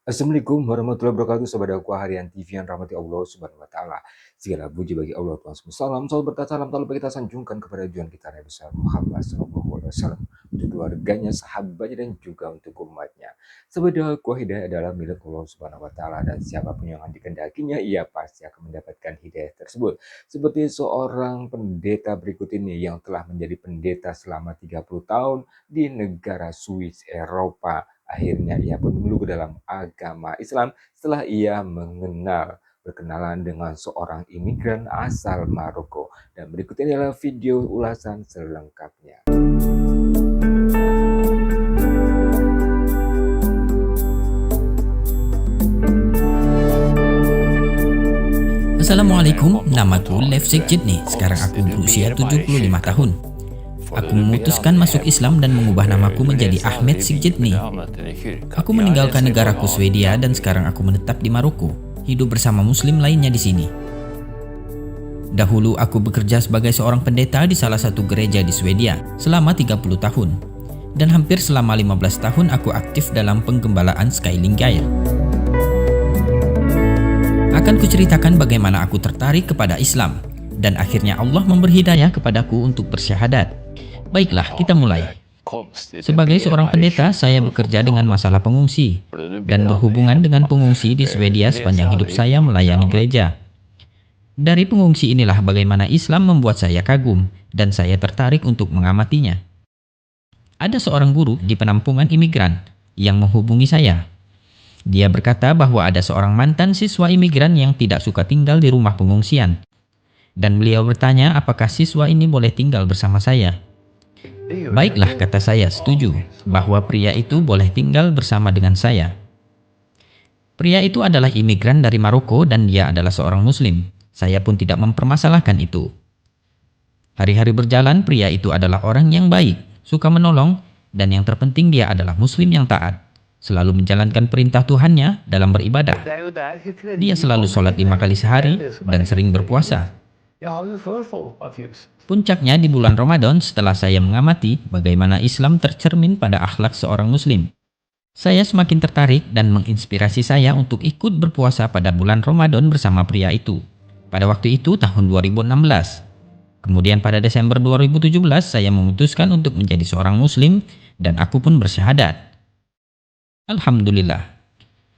Assalamualaikum warahmatullahi wabarakatuh, sahabat dakwah harian TV yang rahmati Allah Subhanahu wa taala. Segala puji bagi Allah Tuhan semesta. Salam berkat salam tak lupa kita sanjungkan kepada tujuan kita Nabi besar Muhammad sallallahu alaihi wasallam, untuk keluarganya, sahabatnya dan juga untuk umatnya. Sahabat dakwah, hidayah adalah milik Allah Subhanahu wa taala, dan siapapun yang dikehendakinya ia pasti akan mendapatkan hidayah tersebut. Seperti seorang pendeta berikut ini yang telah menjadi pendeta selama 30 tahun di negara Swiss, Eropa. Akhirnya ia pun memeluk dalam agama Islam setelah ia berkenalan dengan seorang imigran asal Maroko. Dan berikut ini adalah video ulasan selengkapnya. Assalamualaikum, namaku Lev Sekjitni. Sekarang aku berusia 75 tahun. Aku memutuskan masuk Islam dan mengubah namaku menjadi Ahmed Sekjitni. Aku meninggalkan negaraku Swedia dan sekarang aku menetap di Maroko, hidup bersama muslim lainnya di sini. Dahulu aku bekerja sebagai seorang pendeta di salah satu gereja di Swedia selama 30 tahun. Dan hampir selama 15 tahun aku aktif dalam penggembalaan Skyling Gaia. Akan kuceritakan bagaimana aku tertarik kepada Islam dan akhirnya Allah memberi hidayah kepadaku untuk bersyahadat. Baiklah, kita mulai. Sebagai seorang pendeta, saya bekerja dengan masalah pengungsi dan berhubungan dengan pengungsi di Swedia sepanjang hidup saya melayani gereja. Dari pengungsi inilah bagaimana Islam membuat saya kagum dan saya tertarik untuk mengamatinya. Ada seorang guru di penampungan imigran yang menghubungi saya. Dia berkata bahwa ada seorang mantan siswa imigran yang tidak suka tinggal di rumah pengungsian. Dan beliau bertanya apakah siswa ini boleh tinggal bersama saya. Baiklah, kata saya, setuju bahwa pria itu boleh tinggal bersama dengan saya. Pria itu adalah imigran dari Maroko dan dia adalah seorang muslim. Saya pun tidak mempermasalahkan itu. Hari-hari berjalan, pria itu adalah orang yang baik, suka menolong, dan yang terpenting dia adalah muslim yang taat. Selalu menjalankan perintah Tuhannya dalam beribadah. Dia selalu sholat 5 kali sehari dan sering berpuasa. Puncaknya di bulan Ramadan setelah saya mengamati bagaimana Islam tercermin pada akhlak seorang muslim. Saya semakin tertarik dan menginspirasi saya untuk ikut berpuasa pada bulan Ramadan bersama pria itu. Pada waktu itu tahun 2016. Kemudian pada Desember 2017 saya memutuskan untuk menjadi seorang muslim dan aku pun bersyahadat. Alhamdulillah.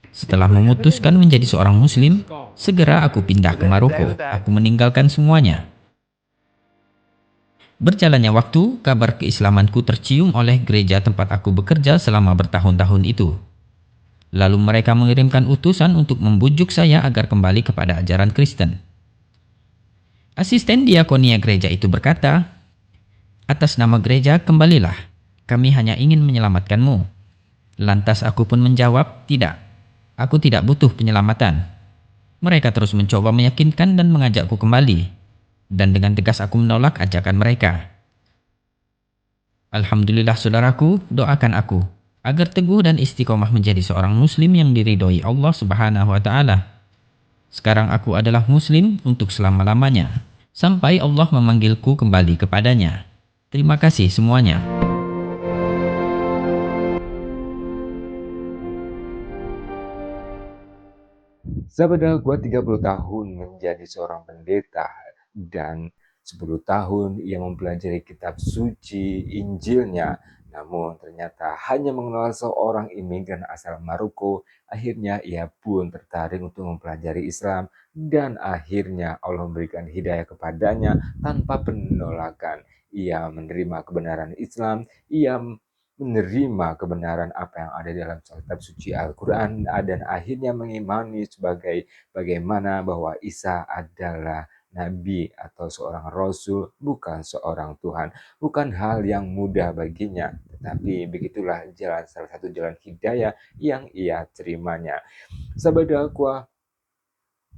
Setelah memutuskan menjadi seorang muslim, segera aku pindah ke Maroko. Aku meninggalkan semuanya. Berjalannya waktu, kabar keislamanku tercium oleh gereja tempat aku bekerja selama bertahun-tahun itu. Lalu mereka mengirimkan utusan untuk membujuk saya agar kembali kepada ajaran Kristen. Asisten diakonia gereja itu berkata, "Atas nama gereja, kembalilah. Kami hanya ingin menyelamatkanmu." Lantas aku pun menjawab, "Tidak. Aku tidak butuh penyelamatan." Mereka terus mencoba meyakinkan dan mengajakku kembali. Dan dengan tegas aku menolak ajakan mereka. Alhamdulillah saudaraku, doakan aku agar teguh dan istiqomah menjadi seorang muslim yang diridhoi Allah Subhanahu wa taala. Sekarang aku adalah muslim untuk selama-lamanya, sampai Allah memanggilku kembali kepadanya. Terima kasih semuanya. Sahabat dakwah, 30 tahun menjadi seorang pendeta dan 10 tahun ia mempelajari kitab suci Injilnya. Namun ternyata hanya mengenal seorang imigran asal Maroko. Akhirnya ia pun tertarik untuk mempelajari Islam dan akhirnya Allah memberikan hidayah kepadanya tanpa penolakan. Ia menerima kebenaran Islam, ia menerima kebenaran apa yang ada di dalam kitab suci Al-Quran, dan akhirnya mengimani sebagai bagaimana bahwa Isa adalah nabi atau seorang rasul, bukan seorang Tuhan. Bukan hal yang mudah baginya, tetapi begitulah salah satu jalan hidayah yang ia terimanya. Sahabat dakwah,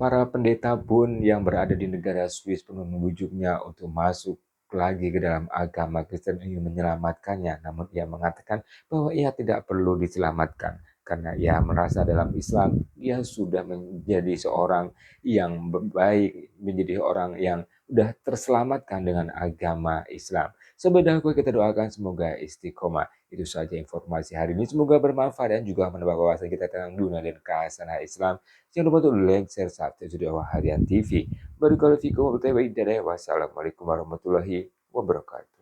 para pendeta pun yang berada di negara Swiss pun membujuknya untuk masuk lagi ke dalam agama Kristen, ingin menyelamatkannya. Namun ia mengatakan bahwa ia tidak perlu diselamatkan karena ia merasa dalam Islam ia sudah menjadi seorang yang baik, menjadi orang yang sudah terselamatkan dengan agama Islam. Sahabat dakwah, kita doakan semoga istiqomah. Itu saja informasi hari ini. Semoga bermanfaat dan juga menambah wawasan kita tentang dunia dan kehasanah Islam. Jangan lupa untuk like, share, subscribe Dakwah Harian TV. Barakallahu fikum. Wassalamualaikum warahmatullahi wabarakatuh.